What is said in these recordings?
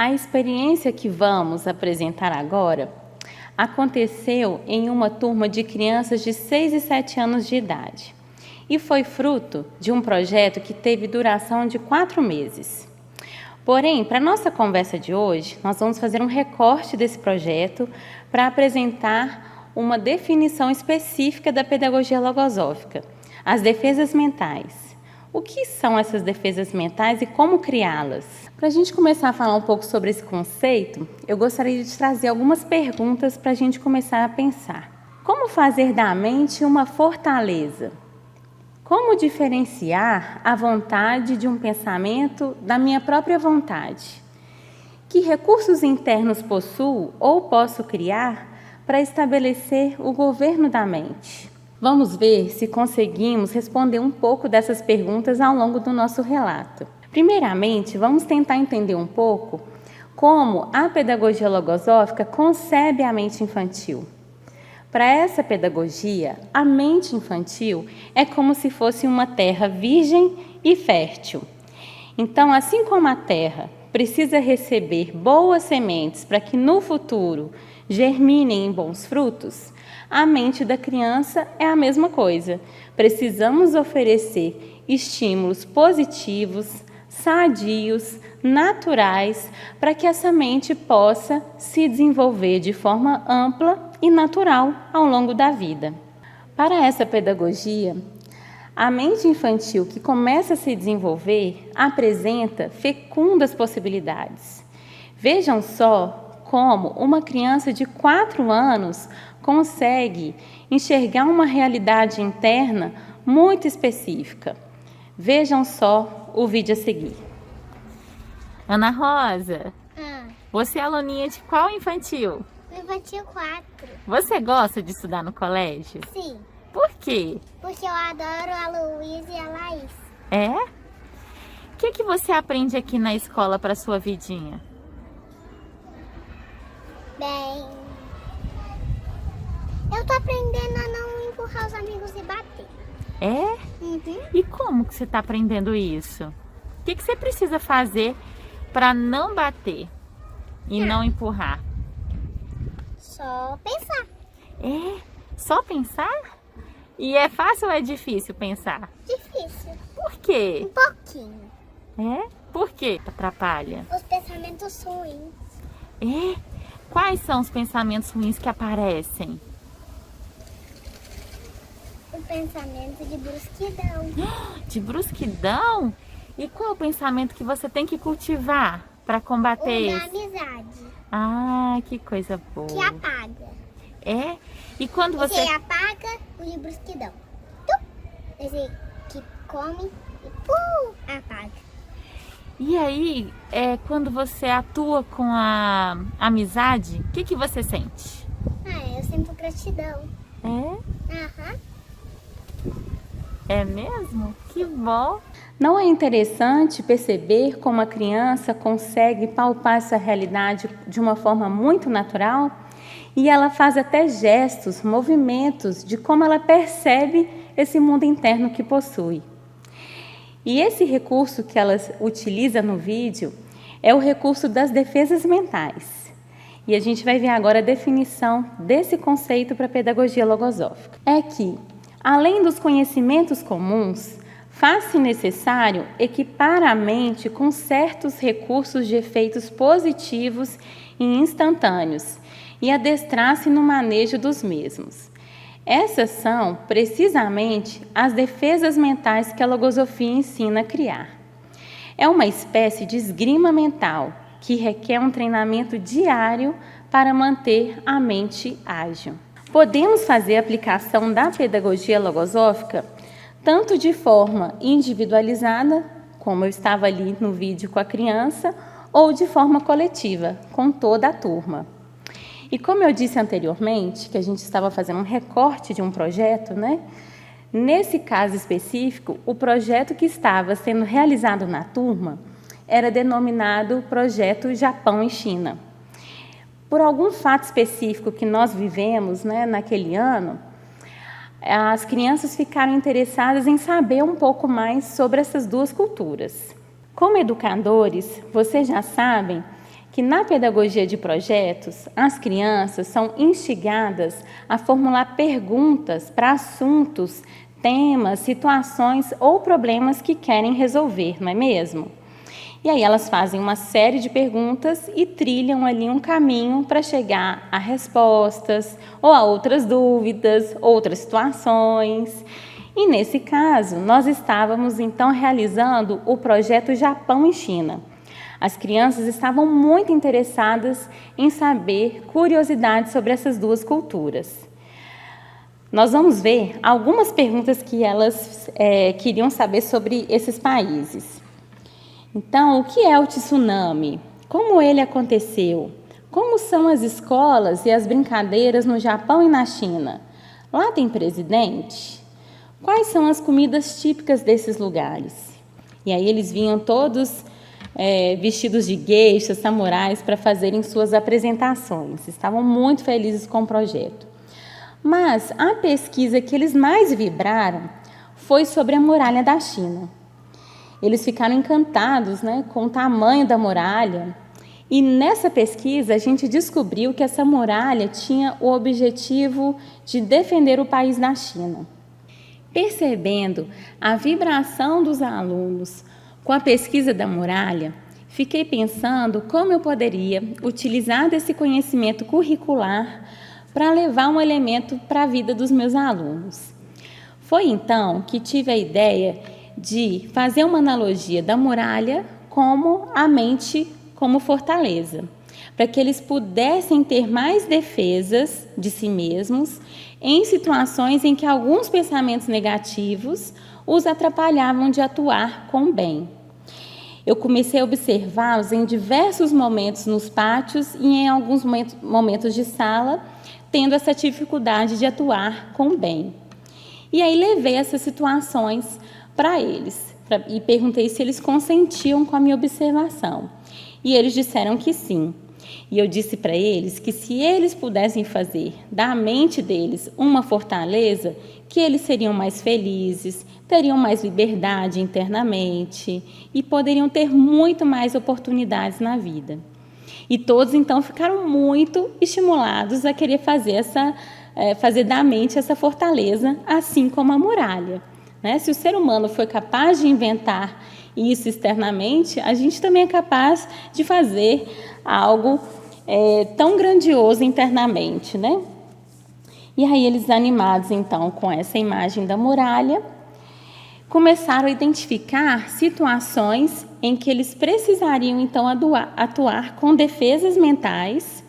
A experiência que vamos apresentar agora aconteceu em uma turma de crianças de 6 e 7 anos de idade e foi fruto de um projeto que teve duração de 4 meses. Porém, para a nossa conversa de hoje, nós vamos fazer um recorte desse projeto para apresentar uma definição específica da pedagogia logosófica, as defesas mentais. O que são essas defesas mentais e como criá-las? Para a gente começar a falar um pouco sobre esse conceito, eu gostaria de trazer algumas perguntas para a gente começar a pensar. Como fazer da mente uma fortaleza? Como diferenciar a vontade de um pensamento da minha própria vontade? Que recursos internos possuo ou posso criar para estabelecer o governo da mente? Vamos ver se conseguimos responder um pouco dessas perguntas ao longo do nosso relato. Primeiramente, vamos tentar entender um pouco como a pedagogia logosófica concebe a mente infantil. Para essa pedagogia, a mente infantil é como se fosse uma terra virgem e fértil. Então, assim como a terra precisa receber boas sementes para que no futuro germinem em bons frutos, a mente da criança é a mesma coisa. Precisamos oferecer estímulos positivos, sadios, naturais, para que essa mente possa se desenvolver de forma ampla e natural ao longo da vida. Para essa pedagogia, a mente infantil que começa a se desenvolver apresenta fecundas possibilidades. Vejam só como uma criança de 4 anos consegue enxergar uma realidade interna muito específica. Vejam só o vídeo a seguir. Ana Rosa, você é aluninha de qual infantil? Infantil 4. Você gosta de estudar no colégio? Sim, Por quê? porque eu adoro a Luísa e a Laís. É? O que você aprende aqui na escola para sua vidinha? Bem, eu tô aprendendo a não empurrar os amigos e bater. É? E como que você está aprendendo isso? O que você precisa fazer para não bater e não empurrar? Só pensar. É? Só pensar? E é fácil ou é difícil pensar? Difícil. Por quê? Um pouquinho. É? Por que atrapalha? Os pensamentos ruins. É? Quais são os pensamentos ruins que aparecem? O pensamento de brusquidão. De brusquidão? E qual é o pensamento que você tem que cultivar para combater O da esse? amizade. Ah, que coisa boa. Que apaga. É? E quando Esse você... aí apaga o de brusquidão. Esse que come e apaga. E aí, quando você atua com a amizade, o que você sente? Eu sinto gratidão. É? Aham. É mesmo? Que bom! Não é interessante perceber como a criança consegue palpar essa realidade de uma forma muito natural? E ela faz até gestos, movimentos de como ela percebe esse mundo interno que possui. E esse recurso que ela utiliza no vídeo é o recurso das defesas mentais. E a gente vai ver agora a definição desse conceito para a pedagogia logosófica. É que, além dos conhecimentos comuns, faz-se necessário equipar a mente com certos recursos de efeitos positivos e instantâneos e adestrar-se no manejo dos mesmos. Essas são, precisamente, as defesas mentais que a logosofia ensina a criar. É uma espécie de esgrima mental que requer um treinamento diário para manter a mente ágil. Podemos fazer a aplicação da pedagogia logosófica tanto de forma individualizada, como eu estava ali no vídeo com a criança, ou de forma coletiva, com toda a turma. E como eu disse anteriormente, que a gente estava fazendo um recorte de um projeto, né? Nesse caso específico, o projeto que estava sendo realizado na turma era denominado Projeto Japão e China. Por algum fato específico que nós vivemos, né, naquele ano, as crianças ficaram interessadas em saber um pouco mais sobre essas duas culturas. Como educadores, vocês já sabem que na pedagogia de projetos, as crianças são instigadas a formular perguntas para assuntos, temas, situações ou problemas que querem resolver, não é mesmo? E aí elas fazem uma série de perguntas e trilham ali um caminho para chegar a respostas ou a outras dúvidas, outras situações. E nesse caso, nós estávamos então realizando o projeto Japão e China. As crianças estavam muito interessadas em saber curiosidades sobre essas duas culturas. Nós vamos ver algumas perguntas que elas queriam saber sobre esses países. Então, o que é o tsunami? Como ele aconteceu? Como são as escolas e as brincadeiras no Japão e na China? Lá tem presidente? Quais são as comidas típicas desses lugares? E aí eles vinham todos vestidos de geishas, samurais, para fazerem suas apresentações. Estavam muito felizes com o projeto. Mas a pesquisa que eles mais vibraram foi sobre a muralha da China. Eles ficaram encantados, com o tamanho da muralha. E nessa pesquisa, a gente descobriu que essa muralha tinha o objetivo de defender o país da China. Percebendo a vibração dos alunos com a pesquisa da muralha, fiquei pensando como eu poderia utilizar desse conhecimento curricular para levar um elemento para a vida dos meus alunos. Foi então que tive a ideia de fazer uma analogia da muralha como a mente como fortaleza, para que eles pudessem ter mais defesas de si mesmos em situações em que alguns pensamentos negativos os atrapalhavam de atuar com o bem. Eu comecei a observá-los em diversos momentos nos pátios e em alguns momentos de sala, tendo essa dificuldade de atuar com o bem. E aí levei essas situações para eles e perguntei se eles consentiam com a minha observação. E eles disseram que sim. E eu disse para eles que se eles pudessem fazer da mente deles uma fortaleza, que eles seriam mais felizes, teriam mais liberdade internamente e poderiam ter muito mais oportunidades na vida. E todos, então, ficaram muito estimulados a querer fazer da mente essa fortaleza, assim como a muralha. Se o ser humano foi capaz de inventar isso externamente, a gente também é capaz de fazer algo tão grandioso internamente, E aí eles, animados então com essa imagem da muralha, começaram a identificar situações em que eles precisariam então atuar com defesas mentais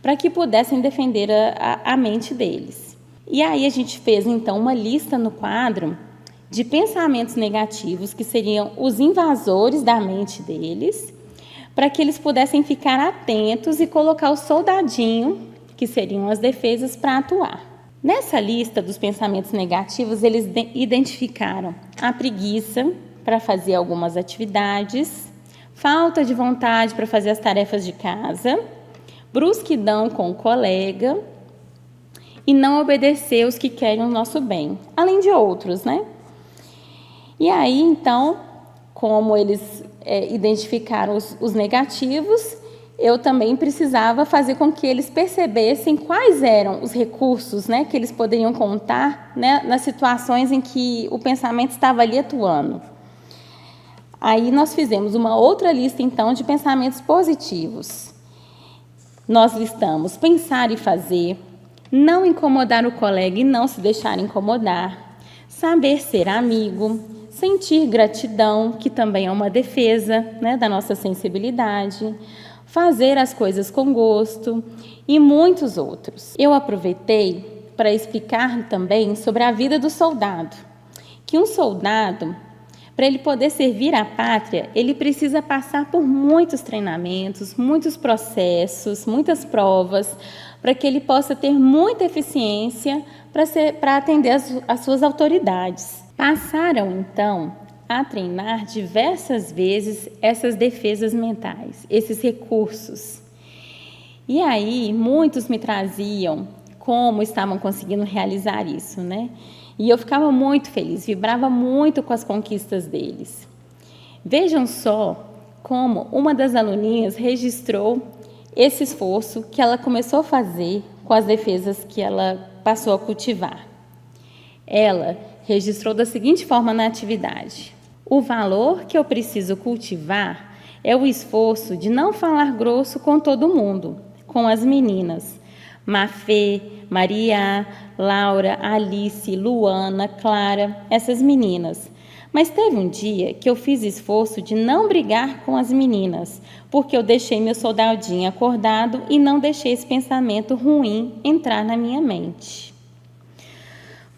para que pudessem defender a mente deles. E aí a gente fez então uma lista no quadro de pensamentos negativos que seriam os invasores da mente deles, para que eles pudessem ficar atentos e colocar o soldadinho, que seriam as defesas, para atuar. Nessa lista dos pensamentos negativos, eles identificaram a preguiça para fazer algumas atividades, falta de vontade para fazer as tarefas de casa, brusquidão com o colega e não obedecer os que querem o nosso bem, além de outros, E aí, então, como eles identificaram os negativos, eu também precisava fazer com que eles percebessem quais eram os recursos que eles poderiam contar nas situações em que o pensamento estava ali atuando. Aí nós fizemos uma outra lista, então, de pensamentos positivos. Nós listamos pensar e fazer, não incomodar o colega e não se deixar incomodar, saber ser amigo, sentir gratidão, que também é uma defesa da nossa sensibilidade, fazer as coisas com gosto e muitos outros. Eu aproveitei para explicar também sobre a vida do soldado, que um soldado, para ele poder servir à pátria, ele precisa passar por muitos treinamentos, muitos processos, muitas provas, para que ele possa ter muita eficiência para atender as suas autoridades. Passaram, então, a treinar diversas vezes essas defesas mentais, esses recursos. E aí, muitos me traziam como estavam conseguindo realizar isso, E eu ficava muito feliz, vibrava muito com as conquistas deles. Vejam só como uma das aluninhas registrou esse esforço que ela começou a fazer com as defesas que ela passou a cultivar. Ela registrou da seguinte forma na atividade: o valor que eu preciso cultivar é o esforço de não falar grosso com todo mundo, com as meninas Mafê, Maria, Laura, Alice, Luana, Clara, essas meninas. Mas teve um dia que eu fiz esforço de não brigar com as meninas, porque eu deixei meu soldadinho acordado e não deixei esse pensamento ruim entrar na minha mente.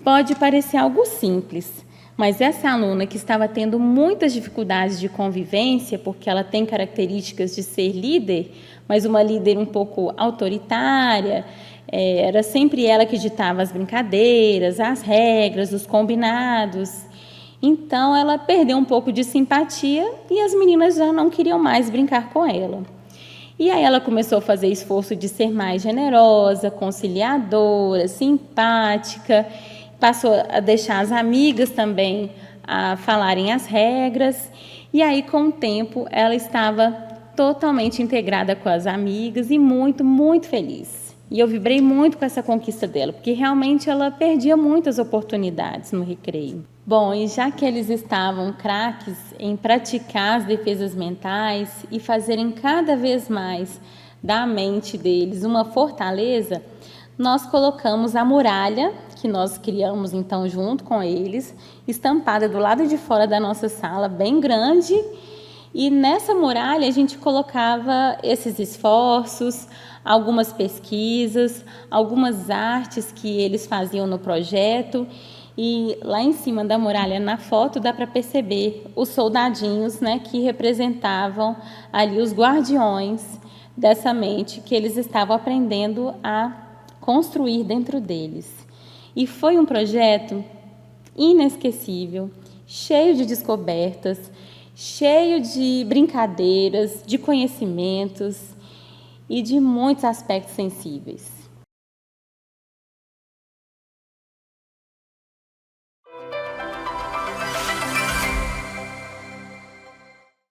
Pode parecer algo simples, mas essa aluna que estava tendo muitas dificuldades de convivência, porque ela tem características de ser líder, mas uma líder um pouco autoritária, era sempre ela que ditava as brincadeiras, as regras, os combinados. Então, ela perdeu um pouco de simpatia e as meninas já não queriam mais brincar com ela. E aí ela começou a fazer esforço de ser mais generosa, conciliadora, simpática, passou a deixar as amigas também a falarem as regras. E aí, com o tempo, ela estava totalmente integrada com as amigas e muito, muito feliz. E eu vibrei muito com essa conquista dela, porque realmente ela perdia muitas oportunidades no recreio. Bom, e já que eles estavam craques em praticar as defesas mentais e fazerem cada vez mais da mente deles uma fortaleza, nós colocamos a muralha, que nós criamos então junto com eles, estampada do lado de fora da nossa sala, bem grande, e nessa muralha a gente colocava esses esforços, algumas pesquisas, algumas artes que eles faziam no projeto. E lá em cima da muralha, na foto, dá para perceber os soldadinhos, né, que representavam ali os guardiões dessa mente que eles estavam aprendendo a construir dentro deles. E foi um projeto inesquecível, cheio de descobertas, cheio de brincadeiras, de conhecimentos e de muitos aspectos sensíveis.